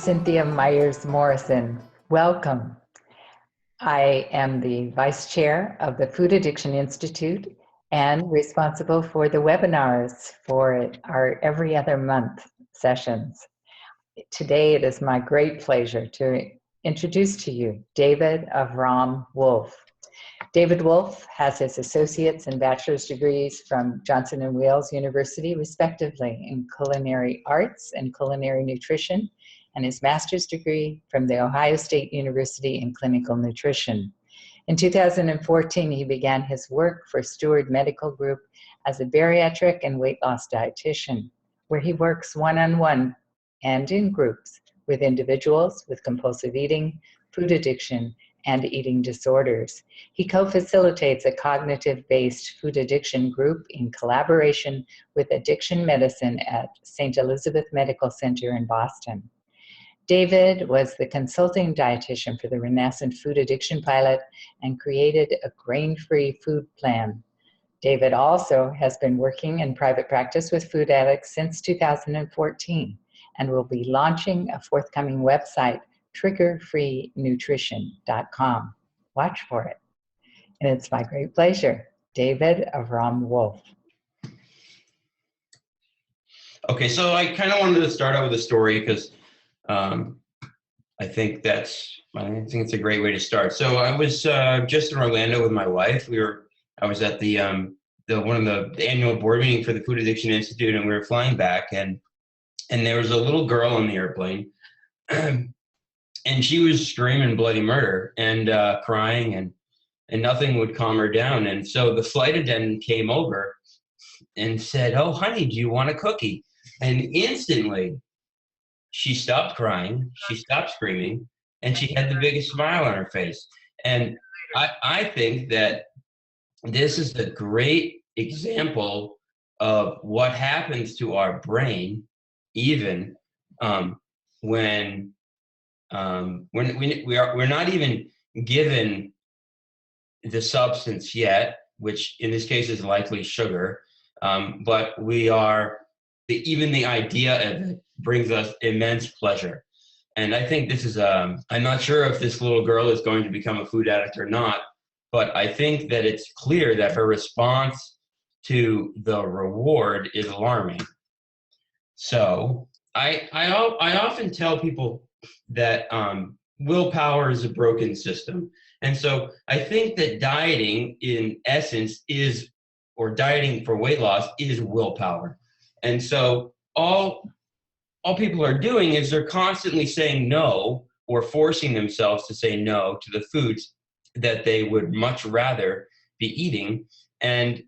Cynthia Myers-Morrison. Welcome. I am the Vice Chair of the Food Addiction Institute and responsible for the webinars for our every other month sessions. Today, it is my great pleasure to introduce to you David Avram Wolfe. David Wolfe has his associate's and bachelor's degrees from Johnson & Wales University, respectively, in culinary arts and culinary nutrition, and his master's degree from The Ohio State University in clinical nutrition. In 2014, he began his work for Steward Medical Group as a bariatric and weight loss dietitian, where he works one-on-one and in groups with individuals with compulsive eating, food addiction, and eating disorders. He co-facilitates a cognitive-based food addiction group in collaboration with addiction medicine at St. Elizabeth Medical Center in Boston. David was the consulting dietitian for the Renascent food addiction pilot and created a grain-free food plan. David also has been working in private practice with food addicts since 2014 and will be launching a forthcoming website, triggerfreenutrition.com. Watch for it. And it's my great pleasure. David Avram Wolfe. Okay, so I kind of wanted to start out with a story because I think it's a great way to start. So I was just in Orlando with my wife. I was at the one of the annual board meeting for the Food Addiction Institute, and we were flying back, and there was a little girl on the airplane, and she was screaming bloody murder and crying, and nothing would calm her down. And so the flight attendant came over and said, "Oh, honey, do you want a cookie?" And instantly, she stopped crying, she stopped screaming, and she had the biggest smile on her face. And I think that this is a great example of what happens to our brain, even when we're not even given the substance yet, which in this case is likely sugar, but even the idea of it brings us immense pleasure. And I think this is, I'm not sure if this little girl is going to become a food addict or not, but I think that it's clear that her response to the reward is alarming. So I often tell people that willpower is a broken system. And so I think that dieting in essence or dieting for weight loss is willpower. And so all people are doing is they're constantly saying no or forcing themselves to say no to the foods that they would much rather be eating. And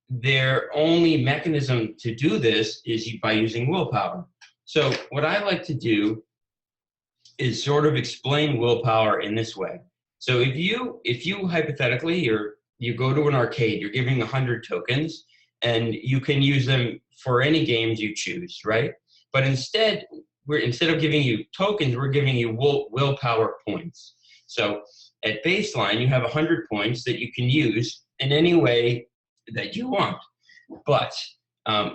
their only mechanism to do this is by using willpower. So what I like to do is sort of explain willpower in this way. So if you hypothetically, you go to an arcade, you're giving 100 tokens, and you can use them for any games you choose, right? But instead of giving you tokens, we're giving you willpower points. So at baseline, you have 100 points that you can use in any way that you want. But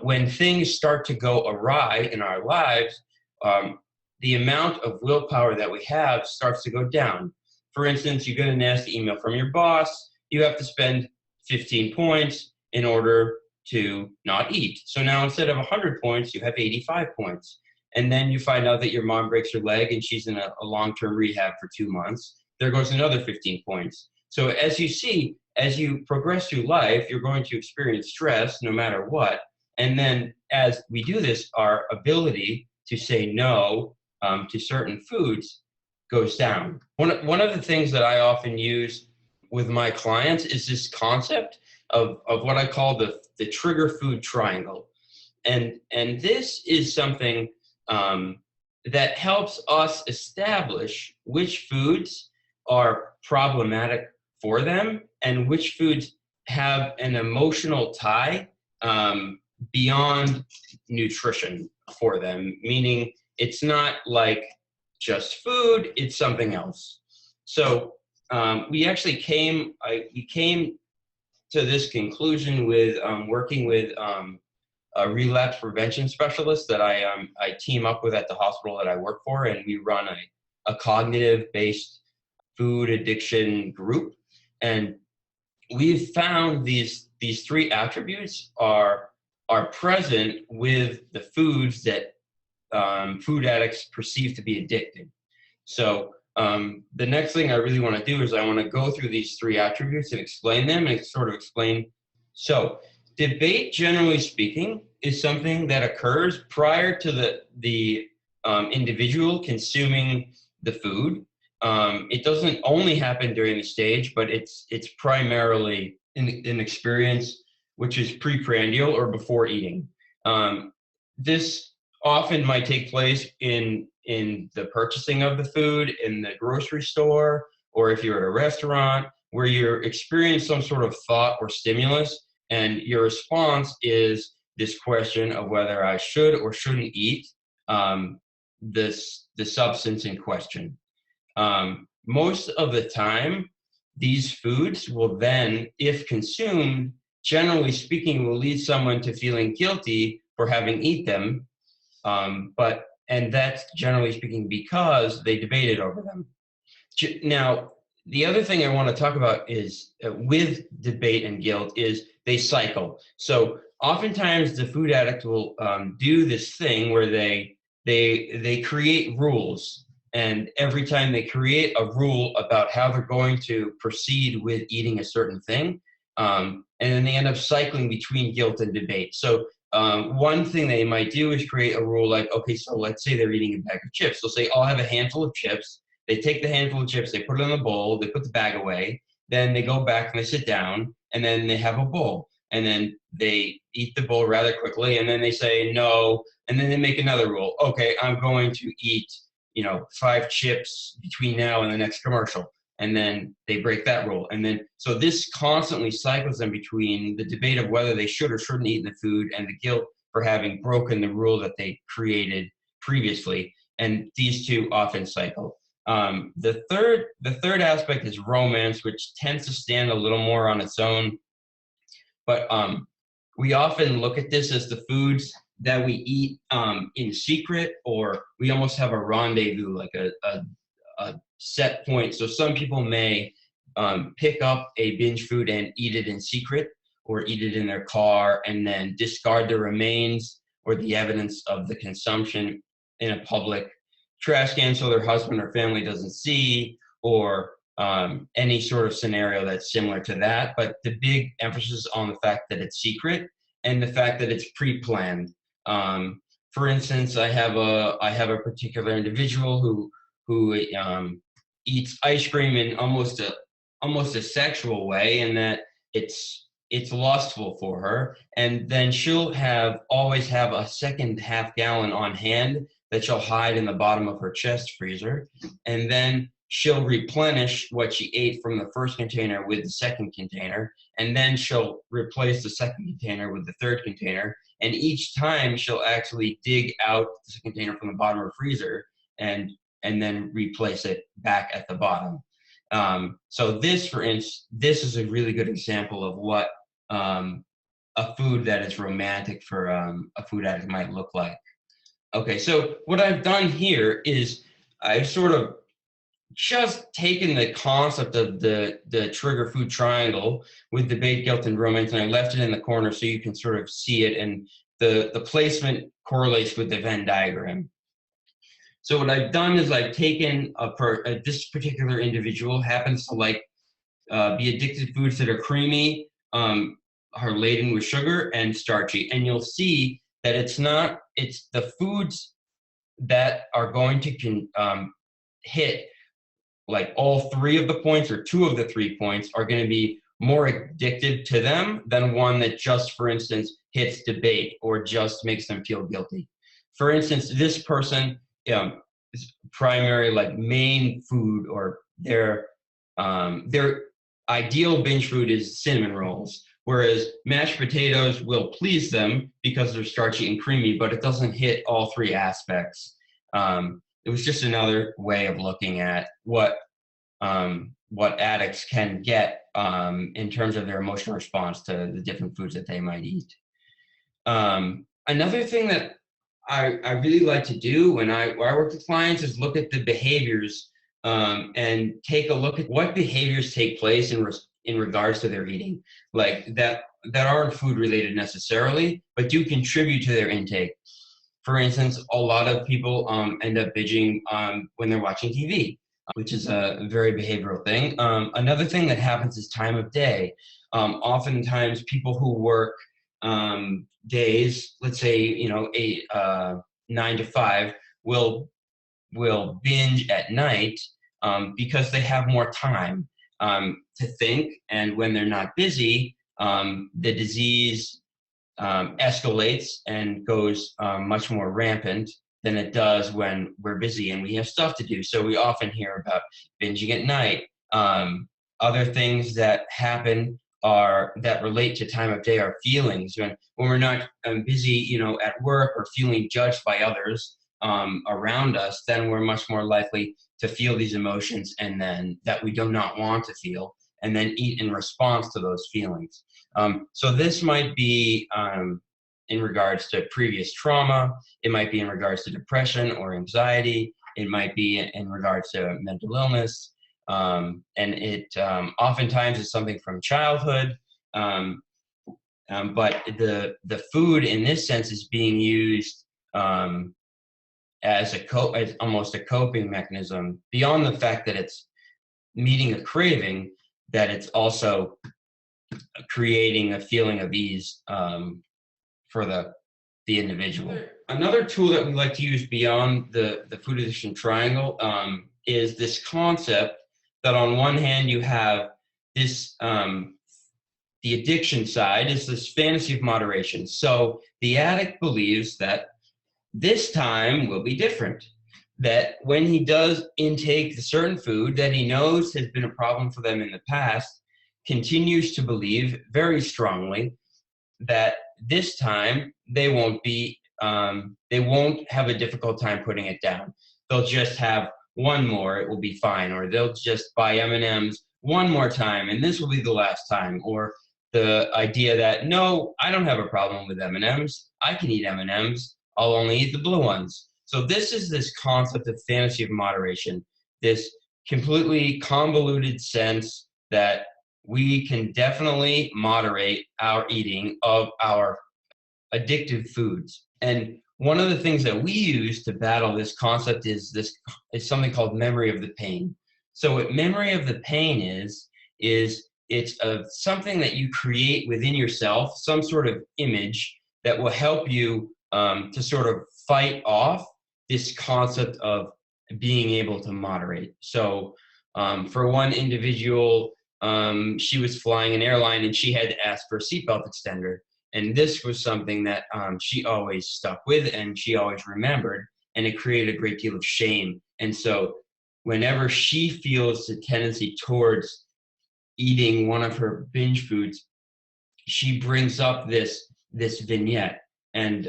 when things start to go awry in our lives, the amount of willpower that we have starts to go down. For instance, you get a nasty email from your boss, you have to spend 15 points in order to not eat. So now instead of 100 points, you have 85 points. And then you find out that your mom breaks her leg and she's in a long-term rehab for 2 months. There goes another 15 points. So as you see, as you progress through life, you're going to experience stress no matter what. And then as we do this, our ability to say no to certain foods goes down. One of the things that I often use with my clients is this concept of what I call the trigger food triangle. And this is something that helps us establish which foods are problematic for them and which foods have an emotional tie beyond nutrition for them, meaning it's not like just food, it's something else. So we came to this conclusion with working with a relapse prevention specialist that I team up with at the hospital that I work for, and we run a cognitive-based food addiction group. And we've found these three attributes are present with the foods that food addicts perceive to be addictive. So the next thing I really want to do is I want to go through these three attributes and explain them and sort of explain. So debate, generally speaking, is something that occurs prior to the individual consuming the food. It doesn't only happen during the stage, but it's primarily an experience which is preprandial or before eating. This often might take place in the purchasing of the food in the grocery store, or if you're at a restaurant where you're experiencing some sort of thought or stimulus, and your response is this question of whether I should or shouldn't eat the substance in question. Most of the time, these foods will then, if consumed, generally speaking, will lead someone to feeling guilty for having eaten them. And that's generally speaking because they debated over them. Now, the other thing I want to talk about is with debate and guilt is they cycle. So oftentimes the food addict will do this thing where they create rules. And every time they create a rule about how they're going to proceed with eating a certain thing, and then they end up cycling between guilt and debate. So one thing they might do is create a rule like, okay, so let's say they're eating a bag of chips. They'll say, I'll have a handful of chips. They take the handful of chips, they put it in the bowl, they put the bag away, then they go back and they sit down, and then they have a bowl. And then they eat the bowl rather quickly, and then they say no, and then they make another rule. Okay, I'm going to eat 5 chips between now and the next commercial. And then they break that rule. And then, so this constantly cycles them between the debate of whether they should or shouldn't eat the food and the guilt for having broken the rule that they created previously. And these two often cycle. The third aspect is romance, which tends to stand a little more on its own. But we often look at this as the foods that we eat in secret, or we almost have a rendezvous, like a set point. So some people may pick up a binge food and eat it in secret, or eat it in their car and then discard the remains or the evidence of the consumption in a public trash can so their husband or family doesn't see, or any sort of scenario that's similar to that. But the big emphasis on the fact that it's secret and the fact that it's pre-planned. For instance, I have a particular individual who eats ice cream in almost a sexual way, in that it's lustful for her, and then she'll always have a second half gallon on hand that she'll hide in the bottom of her chest freezer, and then she'll replenish what she ate from the first container with the second container, and then she'll replace the second container with the third container, and each time she'll actually dig out the container from the bottom of her freezer and then replace it back at the bottom. So this, for instance, this is a really good example of what a food that is romantic for a food addict might look like. Okay, so what I've done here is I've sort of just taken the concept of the trigger food triangle with debate, guilt, and romance, and I left it in the corner so you can sort of see it, and the placement correlates with the Venn diagram. So what I've done is I've taken this particular individual happens to like be addicted to foods that are creamy, are laden with sugar, and starchy. And you'll see that it's the foods that are going to hit like all 3 of the points or 2 of the 3 points are going to be more addictive to them than one that just, for instance, hits debate or just makes them feel guilty. For instance, this person, primary like main food or their ideal binge food is cinnamon rolls, whereas mashed potatoes will please them because they're starchy and creamy, but it doesn't hit all 3 aspects. It was just another way of looking at what addicts can get in terms of their emotional response to the different foods that they might eat. Another thing that I really like to do when I work with clients is look at the behaviors, and take a look at what behaviors take place in regards to their eating, like that aren't food related necessarily, but do contribute to their intake. For instance, a lot of people end up binging when they're watching TV, which is a very behavioral thing. Another thing that happens is time of day. Oftentimes, people who work days, let's say 9 to 5, will binge at night because they have more time to think, and when they're not busy, the disease escalates and goes much more rampant than it does when we're busy and we have stuff to do. So we often hear about binging at night. Other things that happen are that relate to time of day are feelings. When we're not busy, at work or feeling judged by others around us, then we're much more likely to feel these emotions and then that we do not want to feel, and then eat in response to those feelings. So this might be in regards to previous trauma. It might be in regards to depression or anxiety. It might be in regards to mental illness. And it oftentimes is something from childhood. But the food in this sense is being used as almost a coping mechanism, beyond the fact that it's meeting a craving, that it's also creating a feeling of ease for the individual. Another tool that we like to use beyond the food addiction triangle is this concept that on one hand you have this, the addiction side is this fantasy of moderation. So the addict believes that this time will be different, that when he does intake the certain food that he knows has been a problem for them in the past, continues to believe very strongly that this time they won't have a difficult time putting it down. They'll just have one more, it will be fine, or they'll just buy M&Ms one more time and this will be the last time. Or the idea that, no, I don't have a problem with M&Ms, I can eat M&Ms, I'll only eat the blue ones. So this is this concept of fantasy of moderation, this completely convoluted sense that we can definitely moderate our eating of our addictive foods. And one of the things that we use to battle this concept is something called memory of the pain. So what memory of the pain is it's something that you create within yourself, some sort of image that will help you to sort of fight off this concept of being able to moderate. So for one individual, she was flying an airline and she had to ask for a seatbelt extender. And this was something that she always stuck with and she always remembered, and it created a great deal of shame. And so whenever she feels the tendency towards eating one of her binge foods, she brings up this vignette. And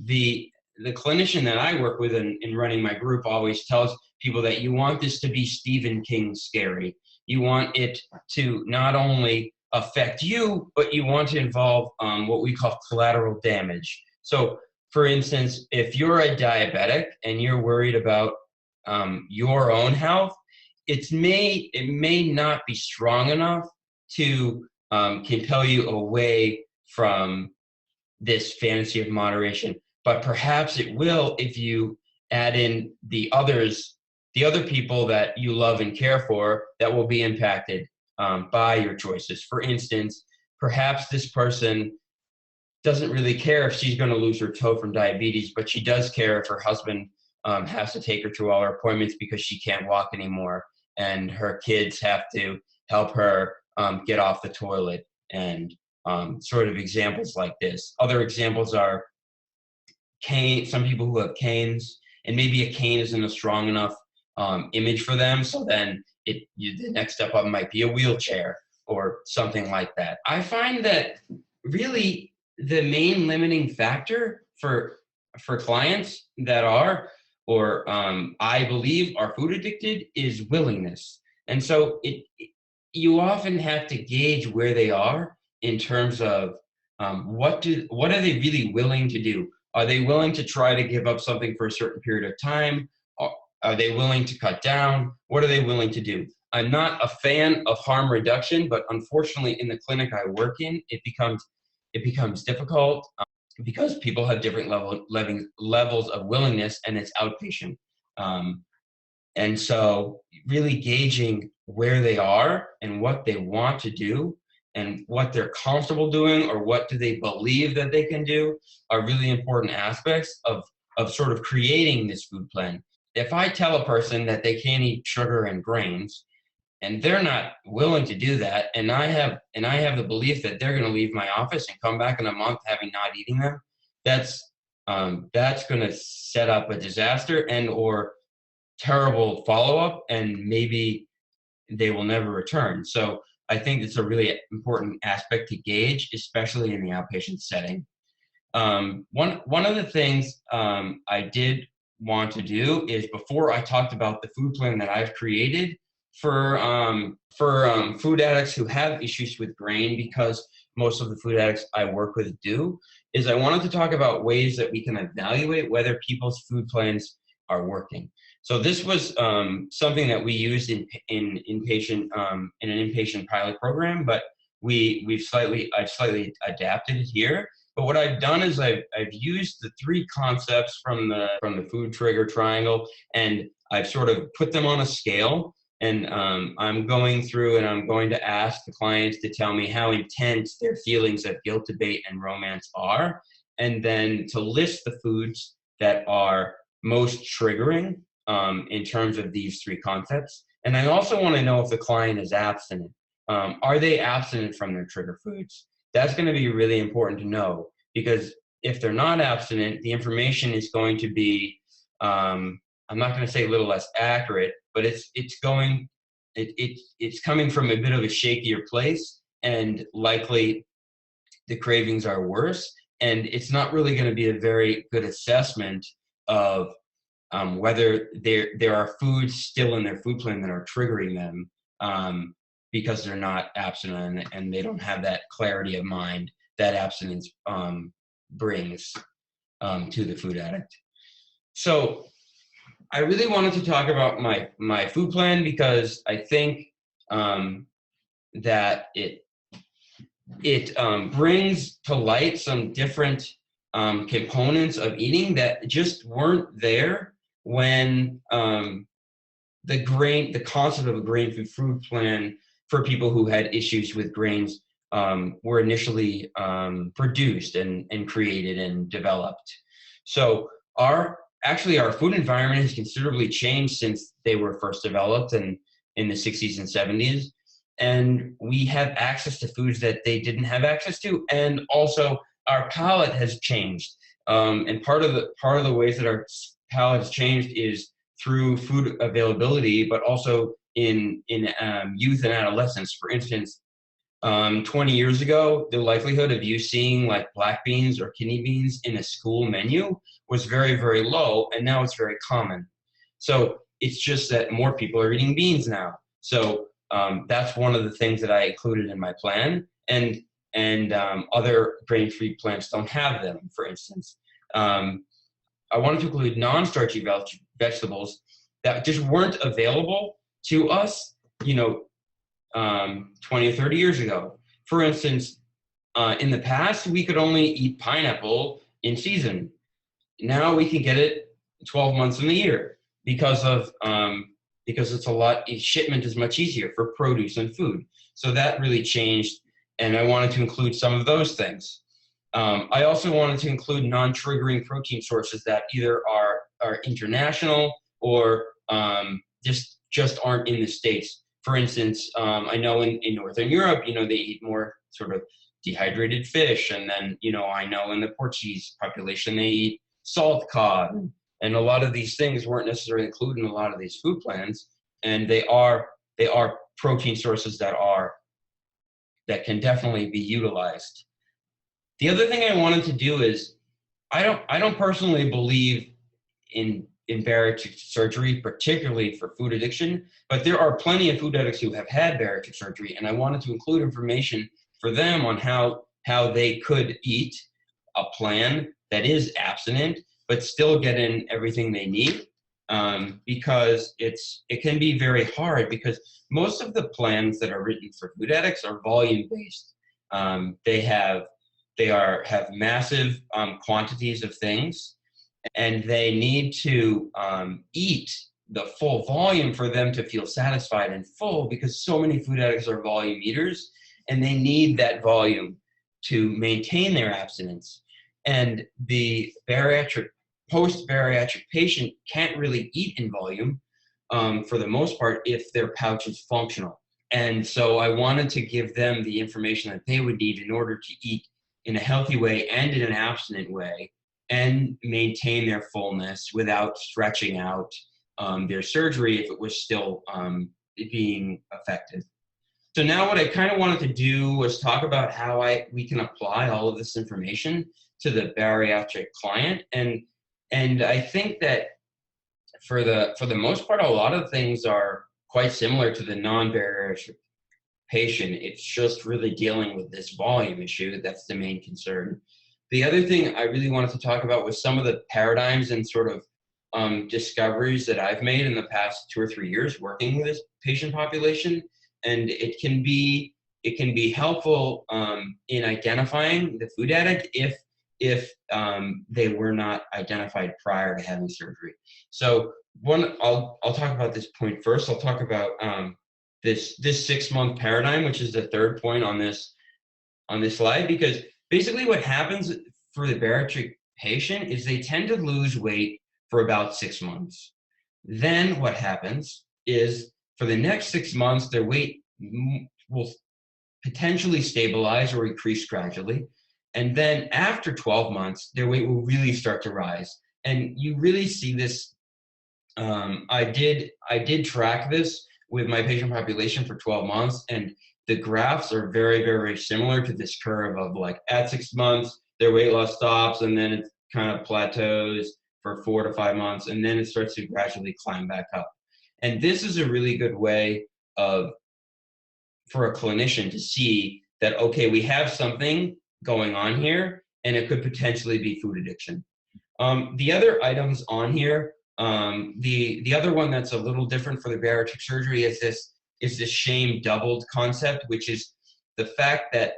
the clinician that I work with in running my group always tells people that you want this to be Stephen King scary. You want it to not only affect you, but you want to involve what we call collateral damage. So, for instance, if you're a diabetic and you're worried about your own health, it may not be strong enough to compel you away from this fantasy of moderation, but perhaps it will if you add in the other people that you love and care for that will be impacted by your choices. For instance, perhaps this person doesn't really care if she's going to lose her toe from diabetes, but she does care if her husband has to take her to all her appointments because she can't walk anymore, and her kids have to help her get off the toilet, and sort of examples like this. Other examples are some people who have canes, and maybe a cane isn't a strong enough image for them, so then the next step up might be a wheelchair or something like that. I find that really the main limiting factor for clients that are, or I believe are food addicted, is willingness. And so you often have to gauge where they are in terms of What are they really willing to do? Are they willing to try to give up something for a certain period of time? Are they willing to cut down? What are they willing to do? I'm not a fan of harm reduction, but unfortunately in the clinic I work in, it becomes difficult because people have different levels of willingness, and it's outpatient. And so really gauging where they are and what they want to do and what they're comfortable doing or what do they believe that they can do are really important aspects of sort of creating this food plan. If I tell a person that they can't eat sugar and grains and they're not willing to do that, and I have the belief that they're going to leave my office and come back in a month having not eating them, that's going to set up a disaster and or terrible follow-up, and maybe they will never return. So I think it's a really important aspect to gauge, especially in the outpatient setting. One of the things I did want to do is, before I talked about the food plan that I've created for food addicts who have issues with grain, because most of the food addicts I work with do, is I wanted to talk about ways that we can evaluate whether people's food plans are working. So this was something that we used in an inpatient pilot program, but I've slightly adapted it here. But what I've done is I've used the three concepts from the food trigger triangle, and I've sort of put them on a scale. And I'm going through and I'm going to ask the clients to tell me how intense their feelings of guilt, debate, and romance are, and then to list the foods that are most triggering in terms of these three concepts. And I also want to know if the client is abstinent. Are they abstinent from their trigger foods? That's going to be really important to know, because if they're not abstinent, the information is going to be, I'm not going to say a little less accurate, but it's coming from a bit of a shakier place, and likely the cravings are worse. And it's not really going to be a very good assessment of whether there are foods still in their food plan that are triggering them, because they're not abstinent and they don't have that clarity of mind that abstinence brings to the food addict. So I really wanted to talk about my food plan, because I think that it brings to light some different components of eating that just weren't there when the concept of a grain-free food plan for people who had issues with grains were initially produced and created and developed. So our food environment has considerably changed since they were first developed in the 60s and 70s. And we have access to foods that they didn't have access to. And also our palate has changed. And part of the ways that our palate has changed is through food availability, but also in youth and adolescence. For instance, 20 years ago, the likelihood of you seeing like black beans or kidney beans in a school menu was very, very low, and now it's very common. So it's just that more people are eating beans now. So that's one of the things that I included in my plan, and other grain-free plants don't have them. For instance, I wanted to include non-starchy vegetables that just weren't available to us, 20 or 30 years ago. For instance, in the past, we could only eat pineapple in season. Now we can get it 12 months in the year because shipment is much easier for produce and food. So that really changed, and I wanted to include some of those things. I also wanted to include non-triggering protein sources that either are international or just aren't in the States. For instance, I know in Northern Europe, they eat more sort of dehydrated fish. And then, I know in the Portuguese population, they eat salt cod. And a lot of these things weren't necessarily included in a lot of these food plans. And they are protein sources that can definitely be utilized. The other thing I wanted to do is, I don't personally believe in bariatric surgery, particularly for food addiction, but there are plenty of food addicts who have had bariatric surgery, and I wanted to include information for them on how how they could eat a plan that is abstinent, but still get in everything they need. Because it can be very hard, because most of the plans that are written for food addicts are volume based. They have massive quantities of things, and they need to eat the full volume for them to feel satisfied and full, because so many food addicts are volume eaters, and they need that volume to maintain their abstinence. And the post-bariatric patient can't really eat in volume for the most part if their pouch is functional. And so I wanted to give them the information that they would need in order to eat in a healthy way and in an abstinent way, and maintain their fullness without stretching out their surgery if it was still being effective. So now what I kind of wanted to do was talk about how we can apply all of this information to the bariatric client. And I think that for the most part, a lot of things are quite similar to the non-bariatric patient. It's just really dealing with this volume issue that's the main concern. The other thing I really wanted to talk about was some of the paradigms and sort of discoveries that I've made in the past 2 or 3 years working with this patient population. And it can be helpful in identifying the food addict if they were not identified prior to having surgery. So I'll talk about this point first. I'll talk about this 6-month paradigm, which is the third point on this slide, because basically what happens for the bariatric patient is they tend to lose weight for about 6 months. Then what happens is for the next 6 months, their weight will potentially stabilize or increase gradually. And then after 12 months, their weight will really start to rise. And you really see this. I did track this with my patient population for 12 months, and the graphs are very, very similar to this curve of like at 6 months, their weight loss stops, and then it kind of plateaus for 4 to 5 months, and then it starts to gradually climb back up. And this is a really good way for a clinician to see that, okay, we have something going on here, and it could potentially be food addiction. The other items on here, the other one that's a little different for the bariatric surgery is this shame doubled concept, which is the fact that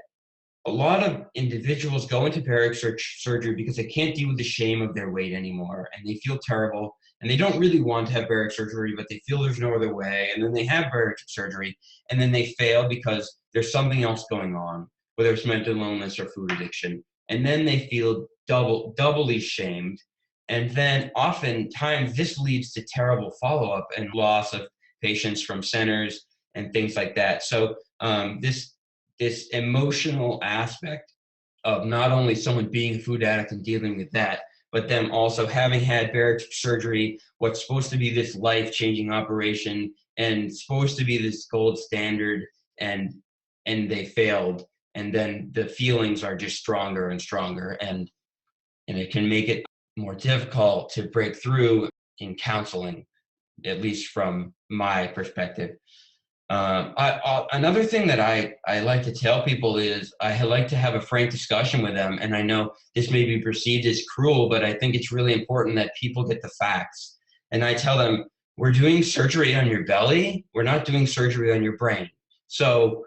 a lot of individuals go into bariatric surgery because they can't deal with the shame of their weight anymore, and they feel terrible, and they don't really want to have bariatric surgery, but they feel there's no other way, and then they have bariatric surgery, and then they fail because there's something else going on, whether it's mental illness or food addiction, and then they feel doubly shamed, and then oftentimes this leads to terrible follow-up and loss of patients from centers and things like that. So this emotional aspect of not only someone being a food addict and dealing with that, but them also having had bariatric surgery, what's supposed to be this life-changing operation and supposed to be this gold standard, and they failed. And then the feelings are just stronger and stronger, and it can make it more difficult to break through in counseling, at least from my perspective. Another thing that I like to tell people is I like to have a frank discussion with them. And I know this may be perceived as cruel, but I think it's really important that people get the facts. And I tell them, we're doing surgery on your belly. We're not doing surgery on your brain. So,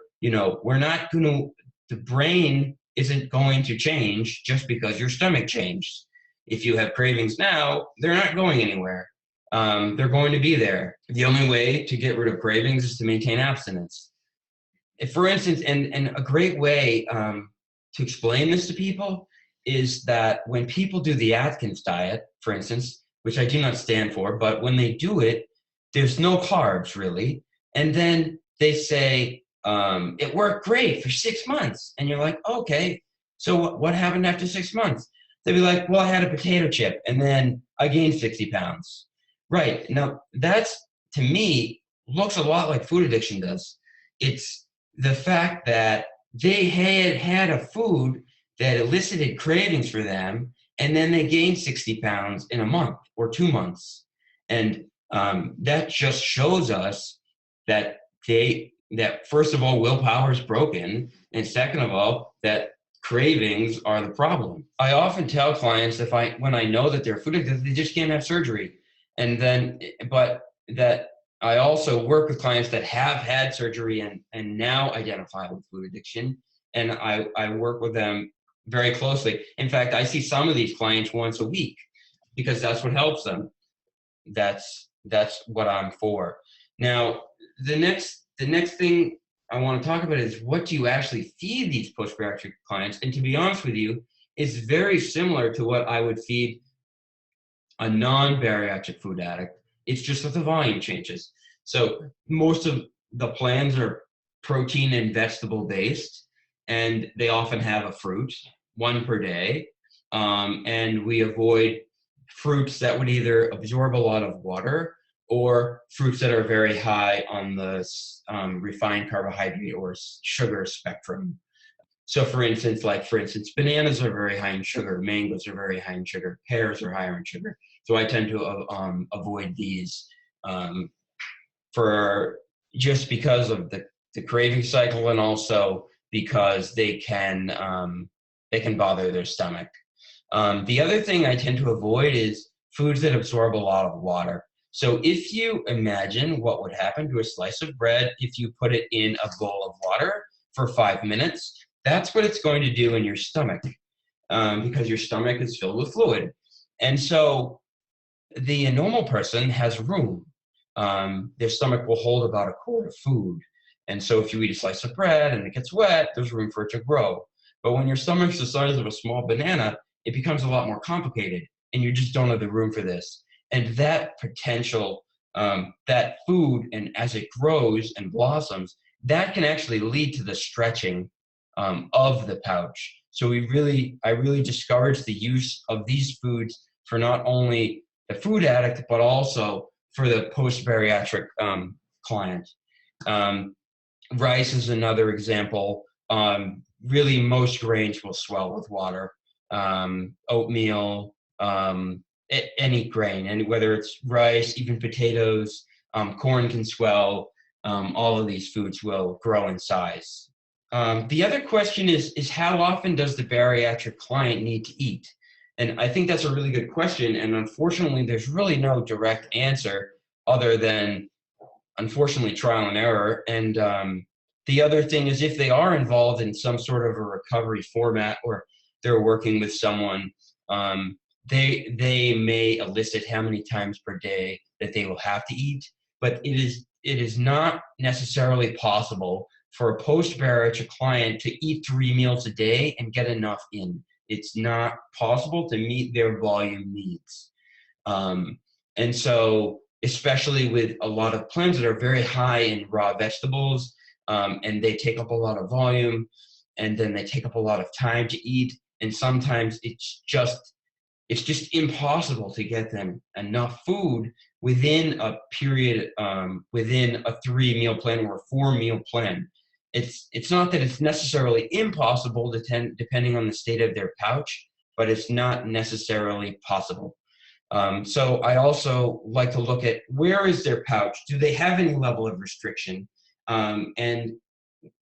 the brain isn't going to change just because your stomach changed. If you have cravings now, they're not going anywhere. They're going to be there. The only way to get rid of cravings is to maintain abstinence. If, for instance, and a great way to explain this to people is that when people do the Atkins diet, for instance, which I do not stand for, but when they do it, there's no carbs really. And then they say, it worked great for 6 months. And you're like, okay, so what happened after 6 months? They'd be like, well, I had a potato chip and then I gained 60 pounds. Right. Now, that's, to me, looks a lot like food addiction does. It's the fact that they had a food that elicited cravings for them, and then they gained 60 pounds in a month or 2 months. And that just shows us that first of all, willpower is broken, and second of all, that cravings are the problem. I often tell clients when I know that they're food addicted, they just can't have surgery. But that I also work with clients that have had surgery and now identify with food addiction. And I work with them very closely. In fact, I see some of these clients once a week because that's what helps them. That's what I'm for. Now, the next thing I want to talk about is, what do you actually feed these post-bariatric clients? And to be honest with you, it's very similar to what I would feed a non-bariatric food addict. It's just that the volume changes. So most of the plans are protein and vegetable based, and they often have a fruit, one per day. And we avoid fruits that would either absorb a lot of water or fruits that are very high on the refined carbohydrate or sugar spectrum. So for instance, bananas are very high in sugar, mangoes are very high in sugar, pears are higher in sugar. So I tend to avoid these for just because of the craving cycle, and also because they can bother their stomach. The other thing I tend to avoid is foods that absorb a lot of water. So if you imagine what would happen to a slice of bread if you put it in a bowl of water for 5 minutes, that's what it's going to do in your stomach, because your stomach is filled with fluid. And so the normal person has room. Their stomach will hold about a quart of food. And so if you eat a slice of bread and it gets wet, there's room for it to grow. But when your stomach's the size of a small banana, it becomes a lot more complicated, and you just don't have the room for this. And that potential, that food, and as it grows and blossoms, that can actually lead to the stretching of the pouch. So I really discourage the use of these foods for not only the food addict, but also for the post-bariatric client. Rice is another example. Really, most grains will swell with water. Oatmeal, any grain, and whether it's rice, even potatoes, corn can swell. All of these foods will grow in size. The other question is how often does the bariatric client need to eat? And I think that's a really good question. And unfortunately, there's really no direct answer other than, unfortunately, trial and error. And the other thing is, if they are involved in some sort of a recovery format, or they're working with someone, they may elicit how many times per day that they will have to eat. But it is not necessarily possible for a post-bariatric client to eat 3 meals a day and get enough in. It's not possible to meet their volume needs. And so, especially with a lot of plants that are very high in raw vegetables, and they take up a lot of volume, and then they take up a lot of time to eat, and sometimes it's just impossible to get them enough food within a period, within a 3-meal plan or a 4-meal plan. It's not that it's necessarily impossible, depending on the state of their pouch, but it's not necessarily possible. So I also like to look at, where is their pouch? Do they have any level of restriction? And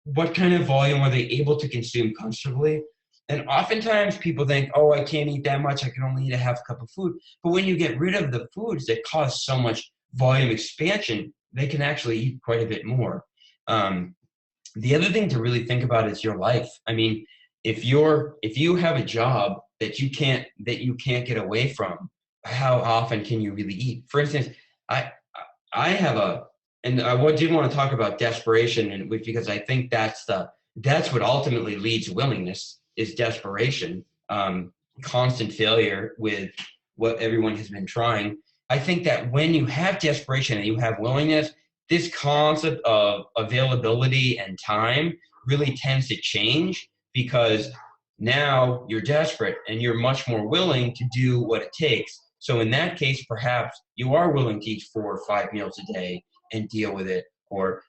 what kind of volume are they able to consume comfortably? And oftentimes people think, oh, I can't eat that much, I can only eat a half cup of food. But when you get rid of the foods that cause so much volume expansion, they can actually eat quite a bit more. The other thing to really think about is your life. I mean, if you have a job that you can't get away from, how often can you really eat? For instance, I did want to talk about desperation, and because I think that's what ultimately leads to willingness, is desperation, constant failure with what everyone has been trying. I think that when you have desperation and you have willingness, this concept of availability and time really tends to change, because now you're desperate and you're much more willing to do what it takes. So in that case, perhaps you are willing to eat 4 or 5 meals a day and deal with it, or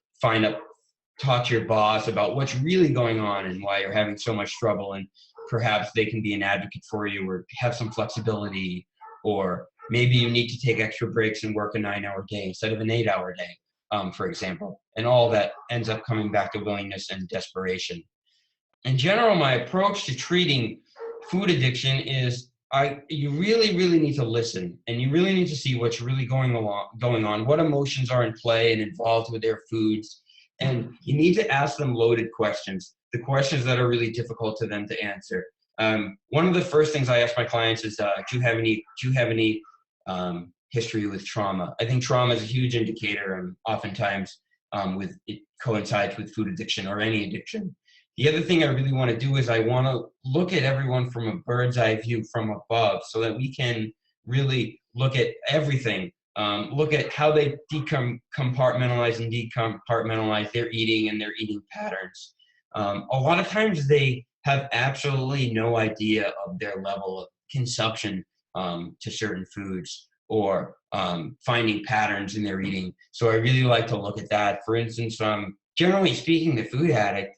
talk to your boss about what's really going on and why you're having so much trouble, and perhaps they can be an advocate for you or have some flexibility, or maybe you need to take extra breaks and work a 9-hour day instead of an 8-hour day, for example. And all that ends up coming back to willingness and desperation. in general, my approach to treating food addiction is you really, really need to listen, and you really need to see what's really going on, what emotions are in play and involved with their foods. And you need to ask them loaded questions, the questions that are really difficult to them to answer. One of the first things I ask my clients is, do you have any history with trauma? I think trauma is a huge indicator, and oftentimes it coincides with food addiction or any addiction. The other thing I really want to do is I want to look at everyone from a bird's eye view from above, so that we can really look at everything, look at how they compartmentalize and decompartmentalize their eating and their eating patterns. A lot of times they have absolutely no idea of their level of consumption to certain foods, or finding patterns in their eating. So I really like to look at that. For instance, generally speaking, the food addict,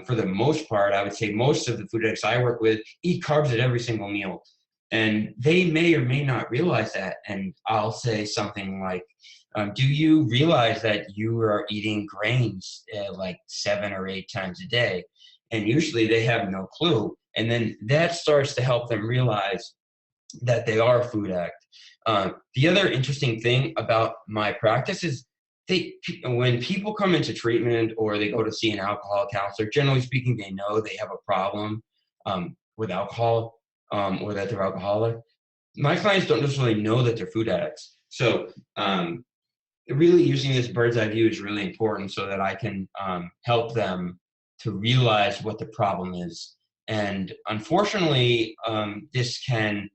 for the most part, I would say most of the food addicts I work with eat carbs at every single meal. And they may or may not realize that. And I'll say something like, do you realize that you are eating grains like 7 or 8 times a day? And usually they have no clue. And then that starts to help them realize that they are a food addict. The other interesting thing about my practice is when people come into treatment or they go to see an alcohol counselor, generally speaking, they know they have a problem with alcohol, or that they're alcoholic. My clients don't necessarily know that they're food addicts. So really using this bird's eye view is really important, so that I can help them to realize what the problem is. And unfortunately, this can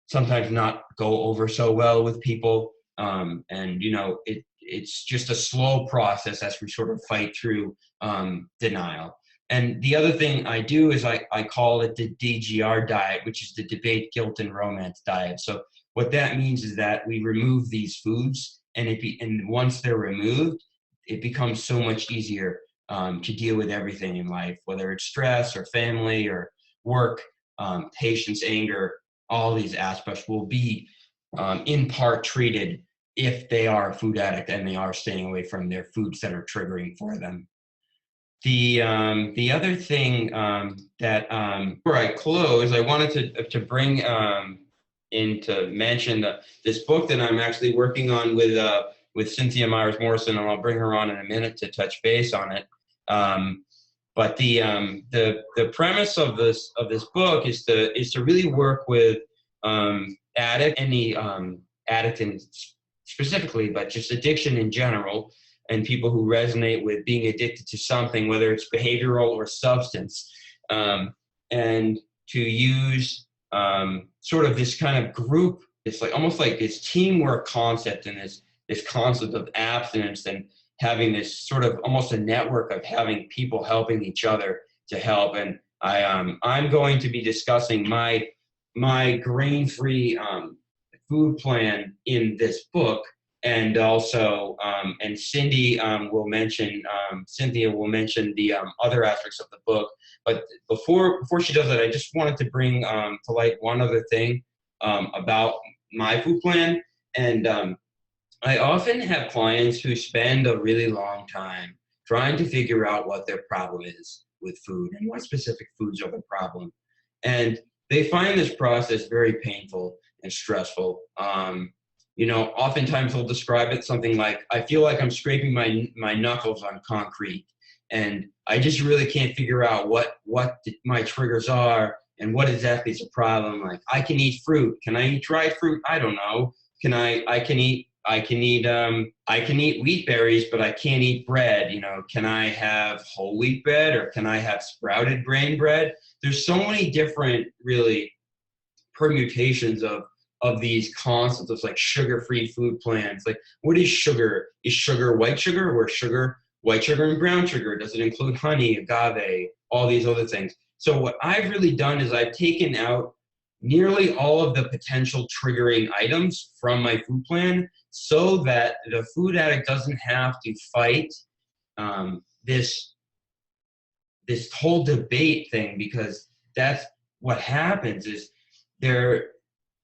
sometimes not go over so well with people. And, it's just a slow process as we sort of fight through denial. And the other thing I do is I call it the DGR diet, which is the debate, guilt, and romance diet. So what that means is that we remove these foods, and once they're removed, it becomes so much easier to deal with everything in life, whether it's stress or family or work, patience, anger. All these aspects will be in part treated if they are a food addict and they are staying away from their foods that are triggering for them. The other thing that before I close, I wanted to bring in to mention this book that I'm actually working on with Cynthia Myers-Morrison, and I'll bring her on in a minute to touch base on it. But the premise of this book is to really work with any addict in specifically, but just addiction in general, and people who resonate with being addicted to something, whether it's behavioral or substance, and to use sort of this kind of group, it's like almost like this teamwork concept, and this concept of abstinence, and having this sort of almost a network of having people helping each other to help. And I'm going to be discussing my grain-free food plan in this book, and also and Cynthia will mention the other aspects of the book. But before she does that, I just wanted to bring to light one other thing about my food plan. And I often have clients who spend a really long time trying to figure out what their problem is with food and what specific foods are the problem. And they find this process very painful and stressful. Oftentimes they'll describe it something like, I feel like I'm scraping my knuckles on concrete, and I just really can't figure out what my triggers are and what exactly is the problem. Like, I can eat fruit. Can I eat dried fruit? I don't know. I can eat wheat berries, but I can't eat bread. Can I have whole wheat bread, or can I have sprouted grain bread? There's so many different really permutations of these concepts of like sugar-free food plans. Like, what is sugar? Is sugar white sugar, or sugar white sugar and brown sugar? Does it include honey, agave, all these other things? So what I've really done is I've taken out nearly all of the potential triggering items from my food plan, so that the food addict doesn't have to fight this whole debate thing, because that's what happens is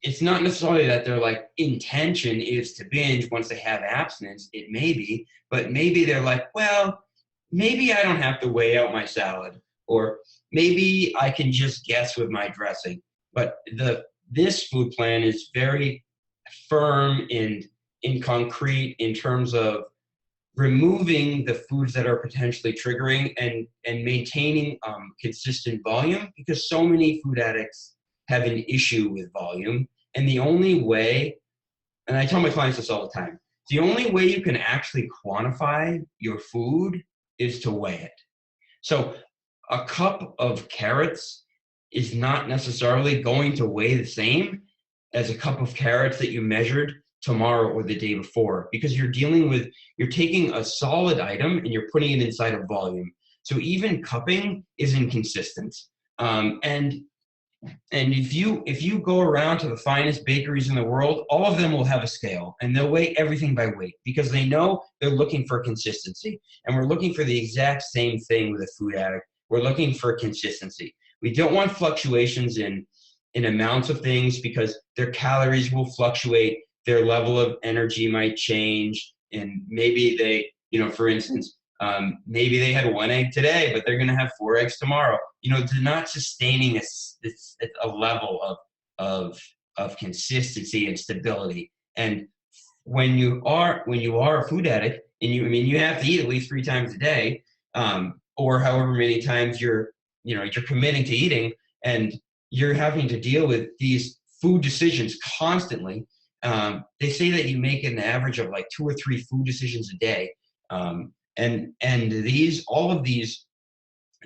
it's not necessarily that their like intention is to binge once they have abstinence. It may be, but maybe they're like, well, maybe I don't have to weigh out my salad, or maybe I can just guess with my dressing. But this food plan is very firm and in concrete in terms of removing the foods that are potentially triggering and maintaining consistent volume, because so many food addicts have an issue with volume. And the only way, and I tell my clients this all the time, the only way you can actually quantify your food is to weigh it. So a cup of carrots is not necessarily going to weigh the same as a cup of carrots that you measured tomorrow or the day before, because you're taking a solid item and you're putting it inside a volume. So even cupping is inconsistent. And if you go around to the finest bakeries in the world, all of them will have a scale and they'll weigh everything by weight because they know they're looking for consistency. And we're looking for the exact same thing with a food addict. We're looking for consistency. We don't want fluctuations in amounts of things because their calories will fluctuate, their level of energy might change, and maybe they, for instance, maybe they had 1 egg today, but they're going to have 4 eggs tomorrow. They're not sustaining a level of consistency and stability. And when you are a food addict, and you have to eat at least 3 times a day, or however many times you're committing to eating, and you're having to deal with these food decisions constantly. They say that you make an average of like 2 or 3 food decisions a day. And all of these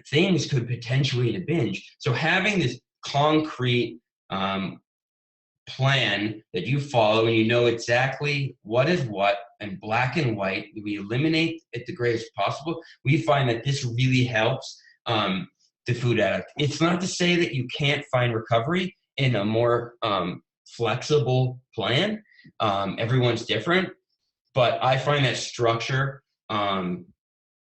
things could potentially lead to binge. So having this concrete plan that you follow and you know exactly what is what and black and white, we eliminate it the greatest possible. We find that this really helps the food addict. It's not to say that you can't find recovery in a more flexible plan. Everyone's different, but I find that structure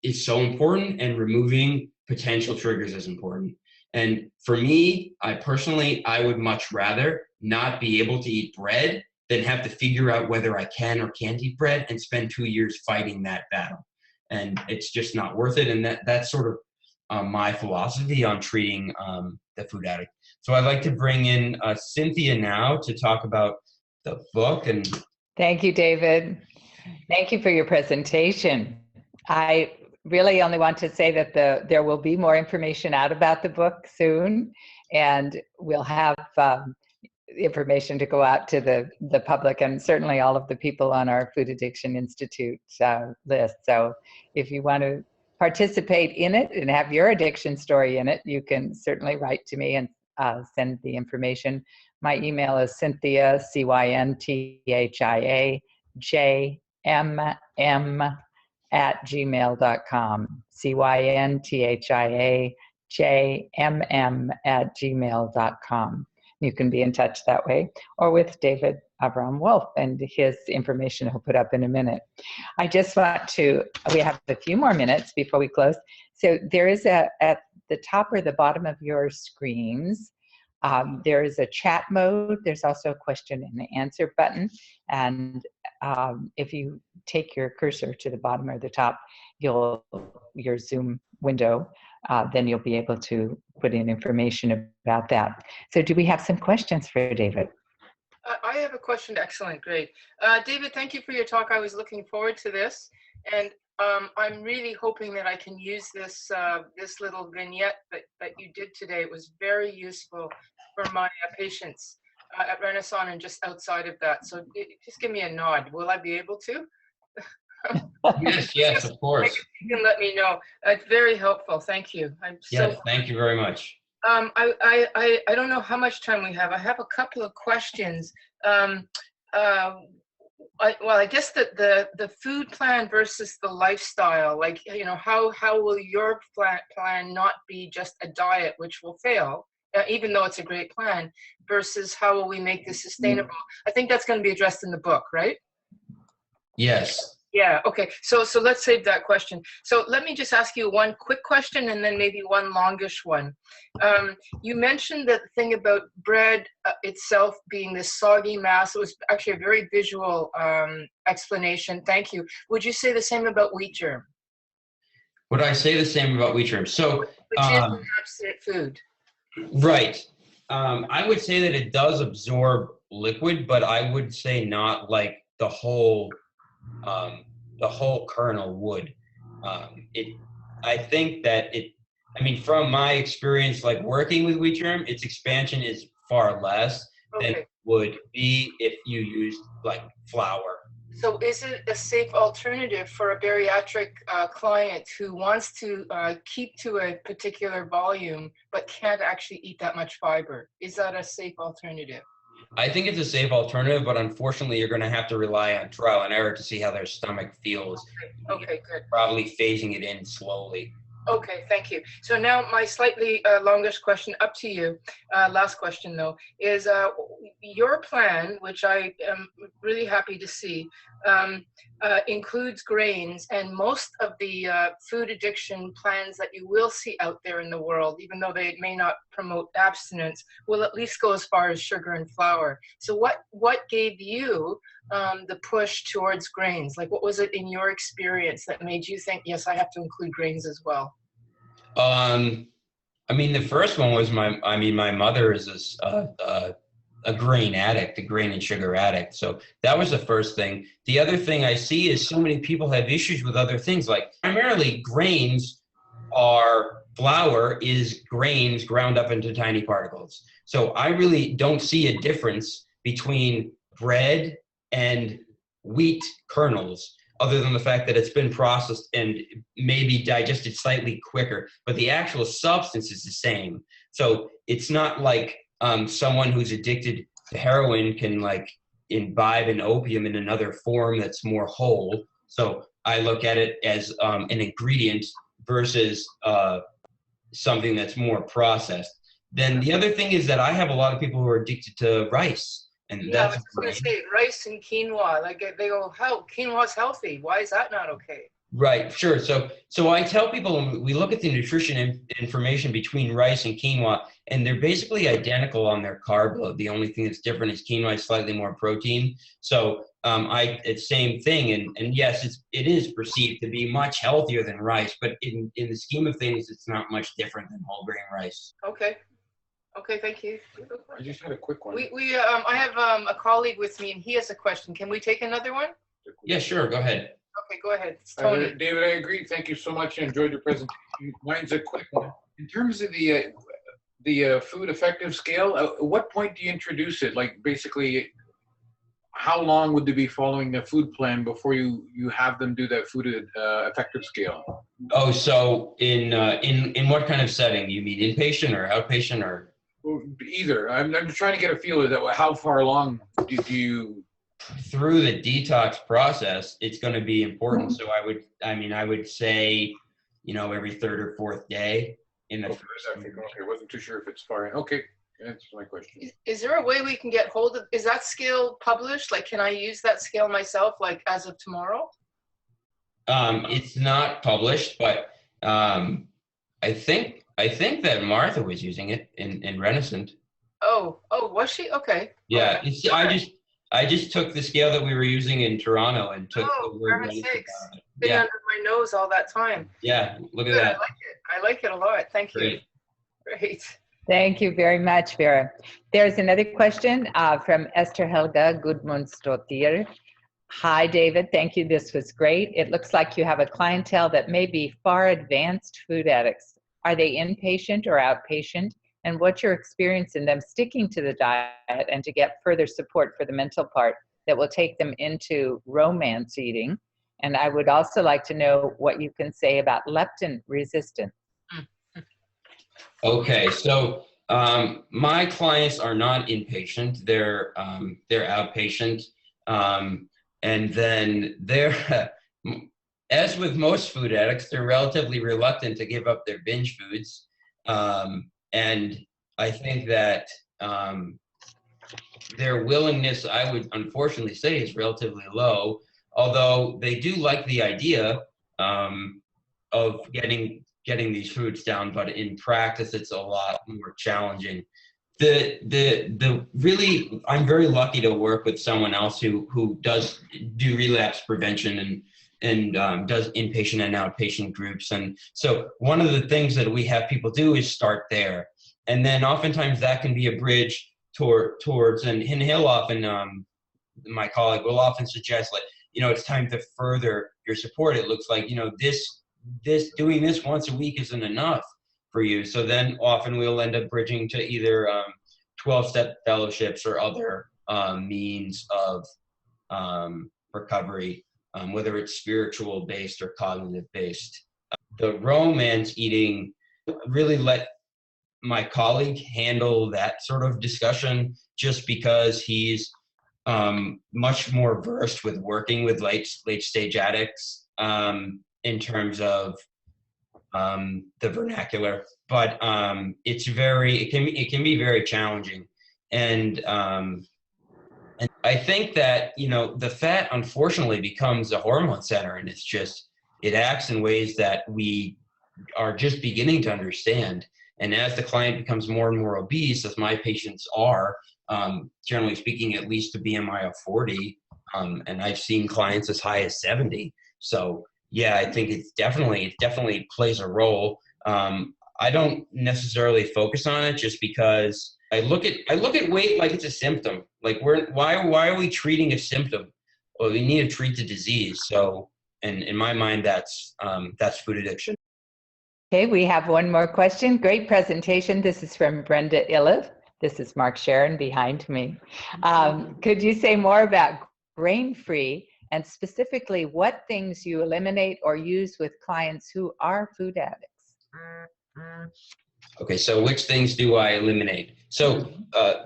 is so important, and removing potential triggers is important. And for me, I would much rather not be able to eat bread than have to figure out whether I can or can't eat bread and spend 2 years fighting that battle. And it's just not worth it. And that's sort of my philosophy on treating the food addict. So I'd like to bring in Cynthia now to talk about the book. And thank you, David. Thank you for your presentation. I really only want to say that there will be more information out about the book soon, and we'll have information to go out to the public and certainly all of the people on our Food Addiction Institute list. So if you want to participate in it and have your addiction story in it, you can certainly write to me and send the information. My email is Cynthia, CYNTHIA, JMM @gmail.com, CYNTHIA, JMM @gmail.com. You can be in touch that way, or with David Avram Wolfe, and his information he'll put up in a minute. I just want we have a few more minutes before we close. So there is at the top or the bottom of your screens, there is a chat mode. There's also a question and answer button. And if you take your cursor to the bottom or the top, your Zoom window, then you'll be able to put in information about that. So do we have some questions for David? I have a question. Excellent. Great. David, thank you for your talk. I was looking forward to this. And I'm really hoping that I can use this little vignette that you did today. It was very useful for my patients at Renaissance and just outside of that. So just give me a nod. Will I be able to? Yes, of course. You can let me know. It's very helpful. Thank you. Thank you very much. I don't know how much time we have. I have a couple of questions. I guess that the food plan versus the lifestyle, like, how will your plan not be just a diet, which will fail, even though it's a great plan, versus how will we make this sustainable? I think that's going to be addressed in the book, right? Yes. Yeah, okay. So let's save that question. So let me just ask you one quick question and then maybe one longish one. You mentioned that thing about bread itself being this soggy mass. It was actually a very visual explanation. Thank you. Would you say the same about wheat germ? Would I say the same about wheat germ? So Which is an abstinent food. Right. I would say that it does absorb liquid, but I would say not like the whole kernel would. I think that I mean, from my experience, like working with wheat germ, its expansion is far less than it would be if you used like flour. So is it a safe alternative for a bariatric client who wants to keep to a particular volume but can't actually eat that much fiber? Is that a safe alternative? I think it's a safe alternative, but unfortunately, you're going to have to rely on trial and error to see how their stomach feels. Okay, good. Probably phasing it in slowly. Okay, thank you. So now my slightly longest question, up to you, last question though, is your plan, which I am really happy to see, includes grains, and most of the food addiction plans that you will see out there in the world, even though they may not promote abstinence, will at least go as far as sugar and flour. So what gave you the push towards grains? Like, what was it in your experience that made you think, yes, I have to include grains as well? I mean, the first one was my mother is a grain addict, a grain and sugar addict. So that was the first thing. The other thing I see is so many people have issues with other things, like primarily grains flour is grains ground up into tiny particles. So I really don't see a difference between bread and wheat kernels, other than the fact that it's been processed and maybe digested slightly quicker, but the actual substance is the same. So it's not like someone who's addicted to heroin can like imbibe an opium in another form that's more whole. So I look at it as an ingredient versus something that's more processed. Then the other thing is that I have a lot of people who are addicted to rice. And yeah, I was going to say rice and quinoa. Like they go, "How quinoa's healthy? Why is that not okay?" Right, sure. So I tell people when we look at the nutrition information between rice and quinoa, and they're basically identical on their carb load. The only thing that's different is quinoa is slightly more protein. So it's same thing. And yes, it is perceived to be much healthier than rice, but in the scheme of things, it's not much different than whole grain rice. Okay. Okay, thank you. I just had a quick one. I have a colleague with me, and he has a question. Can we take another one? Yeah, sure. Go ahead. Okay, go ahead. It's Tony. David, I agree. Thank you so much. I enjoyed your presentation. Mine's a quick one. In terms of the food effective scale, at what point do you introduce it? Like basically, how long would they be following the food plan before you have them do that food effective scale? Oh, so in what kind of setting? You mean inpatient or outpatient or? Either. I'm trying to get a feel of that. How far along do you? Through the detox process, it's going to be important. So I would say, every third or fourth day in the first. Okay, wasn't too sure if it's far in. Okay, that's my question. Is there a way we can get hold of? Is that scale published? Like, can I use that scale myself? Like as of tomorrow? It's not published, but I think that Martha was using it in Renascent. Oh, was she? Okay. Yeah, okay. I just took the scale that we were using in Toronto and took the word Renascent. Been under my nose all that time. Yeah, look at that. I like it a lot. Thank you. Great. Thank you very much, Vera. There's another question from Esther Helga Gudmundsdottir. Hi, David. Thank you. This was great. It looks like you have a clientele that may be far advanced food addicts. Are they inpatient or outpatient? And what's your experience in them sticking to the diet and to get further support for the mental part that will take them into romance eating? And I would also like to know what you can say about leptin resistance. Okay, so my clients are not inpatient; they're outpatient, and then they're, as with most food addicts, they're relatively reluctant to give up their binge foods. And I think that their willingness, I would unfortunately say, is relatively low, although they do like the idea of getting these foods down, but in practice, it's a lot more challenging. Really, I'm very lucky to work with someone else who does do relapse prevention does inpatient and outpatient groups. And so one of the things that we have people do is start there. And then oftentimes that can be a bridge towards, and he'll often, my colleague will often suggest, like, it's time to further your support. It looks like, doing this once a week isn't enough for you. So then often we'll end up bridging to either 12-step fellowships or other means of recovery, whether it's spiritual based or cognitive based. The romance eating, really let my colleague handle that sort of discussion, just because he's much more versed with working with late stage addicts in terms of the vernacular. But it can be very challenging. And I think that, the fat unfortunately becomes a hormone center, and it acts in ways that we are just beginning to understand. And as the client becomes more and more obese, as my patients are, generally speaking, at least a BMI of 40, and I've seen clients as high as 70. So yeah, I think it definitely plays a role. I don't necessarily focus on it, just because I look at weight like it's a symptom. Like, why are we treating a symptom? Well, we need to treat the disease. So, and in my mind, that's food addiction. Okay, we have one more question. Great presentation. This is from Brenda Iliv. This is Mark Sharon behind me. Could you say more about grain-free, and specifically what things you eliminate or use with clients who are food addicts? Okay, so which things do I eliminate? So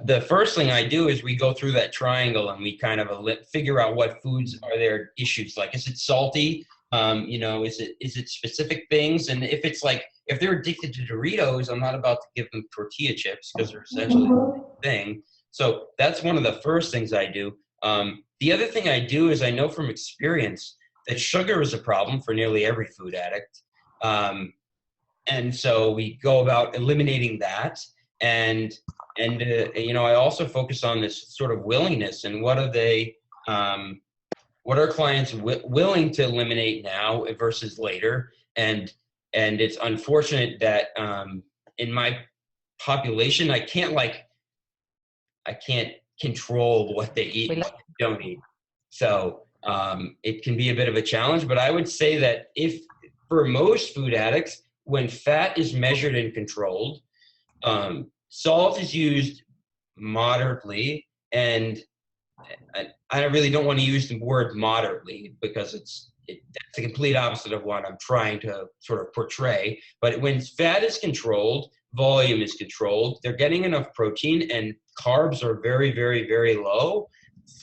the first thing I do is we go through that triangle and we kind of figure out what foods are their issues. Like, is it salty? Is it specific things? And if they're addicted to Doritos, I'm not about to give them tortilla chips, because they're essentially the same thing. So that's one of the first things I do. The other thing I do is, I know from experience that sugar is a problem for nearly every food addict. And so we go about eliminating that. And I also focus on this sort of willingness, and what are clients willing to eliminate now versus later. And it's unfortunate that in my population, I can't control what they eat and what they don't eat. So it can be a bit of a challenge, but I would say that for most food addicts, when fat is measured and controlled, salt is used moderately, and I really don't want to use the word moderately, because that's the complete opposite of what I'm trying to sort of portray. But when fat is controlled, volume is controlled, they're getting enough protein, and carbs are very, very, very low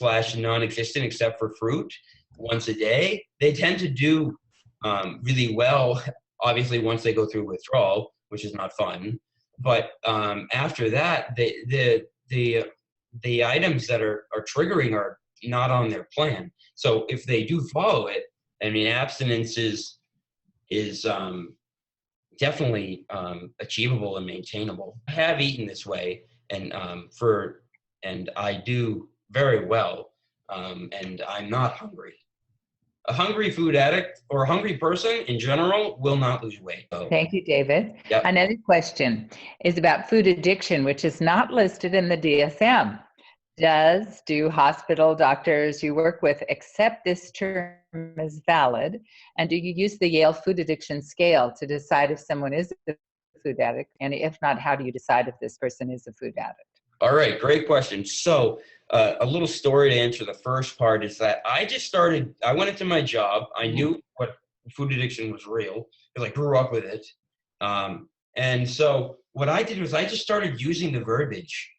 / non-existent except for fruit once a day. They tend to do really well, obviously, once they go through withdrawal, which is not fun. But after that, the items that are triggering are not on their plan. So if they do follow it, I mean, abstinence is definitely achievable and maintainable. I have eaten this way, and I do very well, and I'm not hungry. A hungry food addict or a hungry person in general will not lose weight. So, thank you, David. Yep. Another question is about food addiction, which is not listed in the DSM. Do hospital doctors you work with accept this term as valid? And do you use the Yale Food Addiction Scale to decide if someone is a food addict? And if not, how do you decide if this person is a food addict? All right, great question. So a little story to answer the first part is that I went into my job. I knew what food addiction was real, because I grew up with it. And so what I did was I just started using the verbiage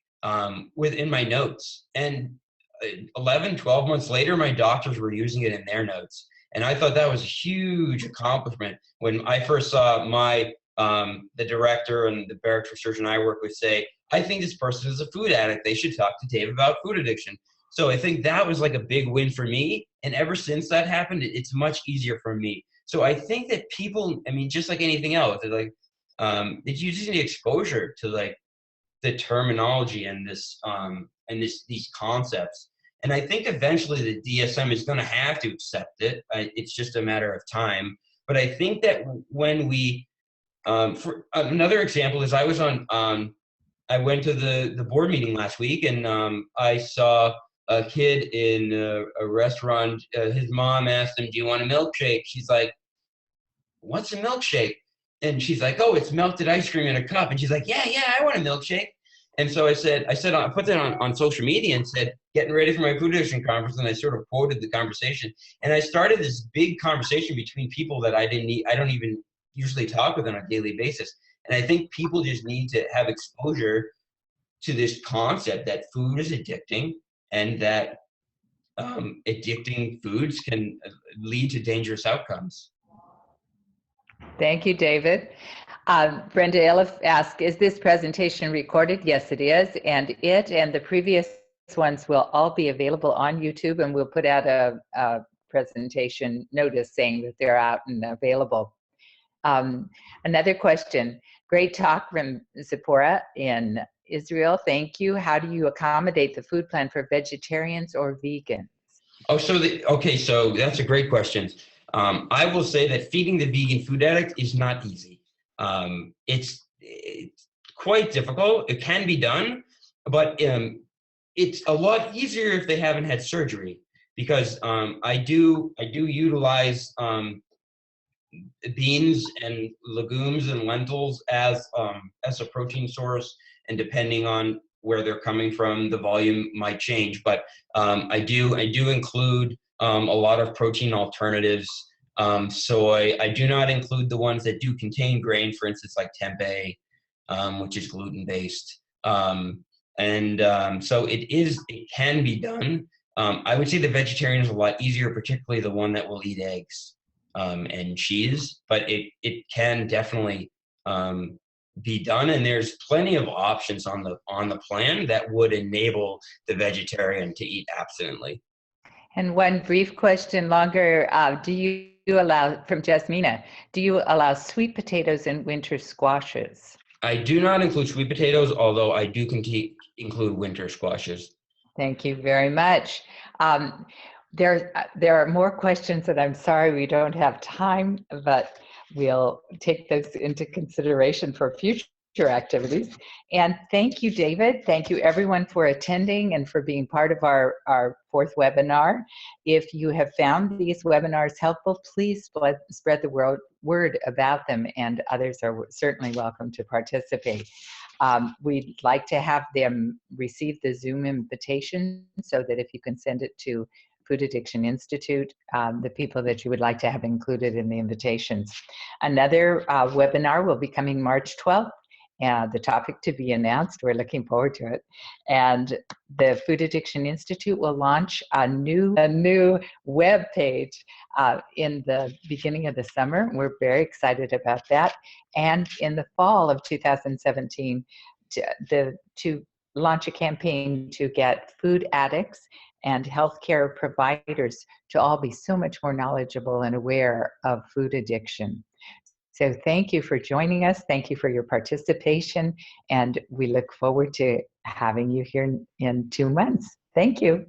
within my notes. And 11, 12 months later, my doctors were using it in their notes. And I thought that was a huge accomplishment. When I first saw the director and the bariatric surgeon I work with say, I think this person is a food addict, they should talk to Dave about food addiction. So I think that was like a big win for me. And ever since that happened, it's much easier for me. So I think that people, I mean, just like anything else, they're like, it's using the exposure to like the terminology and these concepts. And I think eventually the DSM is going to have to accept it. It's just a matter of time. But I think that when we, for another example is I was I went to the board meeting last week, and I saw a kid in a restaurant. His mom asked him, "Do you want a milkshake?" She's like, "What's a milkshake?" And she's like, "Oh, it's melted ice cream in a cup." And she's like, "Yeah, I want a milkshake." And so I put that on social media and said, getting ready for my food addiction conference, and I sort of quoted the conversation. And I started this big conversation between people that I don't even usually talk with on a daily basis. And I think people just need to have exposure to this concept that food is addicting, and that addicting foods can lead to dangerous outcomes. Thank you, David. Brenda Elif asked, is this presentation recorded? Yes, it is. And it and the previous ones will all be available on YouTube, and we'll put out a presentation notice saying that they're out and available. Another question. Great talk from Zipporah in Israel. Thank you. How do you accommodate the food plan for vegetarians or vegans? Oh, so that's a great question. I will say that feeding the vegan food addict is not easy. It's quite difficult. It can be done, but it's a lot easier if they haven't had surgery, because I do utilize beans and legumes and lentils as a protein source, and depending on where they're coming from, the volume might change. But I do include a lot of protein alternatives. Soy. I do not include the ones that do contain grain, for instance, like tempeh, which is gluten-based. So it can be done. I would say the vegetarian is a lot easier, particularly the one that will eat eggs and cheese, but it can definitely be done, and there's plenty of options on the plan that would enable the vegetarian to eat abstinently. And one brief question longer, do you allow, from Jasmina, do you allow sweet potatoes and winter squashes? I do not include sweet potatoes, although I do include winter squashes. Thank you very much. There are more questions, and I'm sorry we don't have time, but we'll take those into consideration for future activities. And thank you, David. Thank you, everyone, for attending and for being part of our fourth webinar. If you have found these webinars helpful, please spread the word about them, and others are certainly welcome to participate. We'd like to have them receive the Zoom invitation, so that if you can send it to Food Addiction Institute, the people that you would like to have included in the invitations. Another webinar will be coming March 12th. The topic to be announced. We're looking forward to it. And the Food Addiction Institute will launch a new web page in the beginning of the summer. We're very excited about that. And in the fall of 2017, to launch a campaign to get food addicts and healthcare providers to all be so much more knowledgeable and aware of food addiction. So thank you for joining us. Thank you for your participation. And we look forward to having you here in 2 months. Thank you.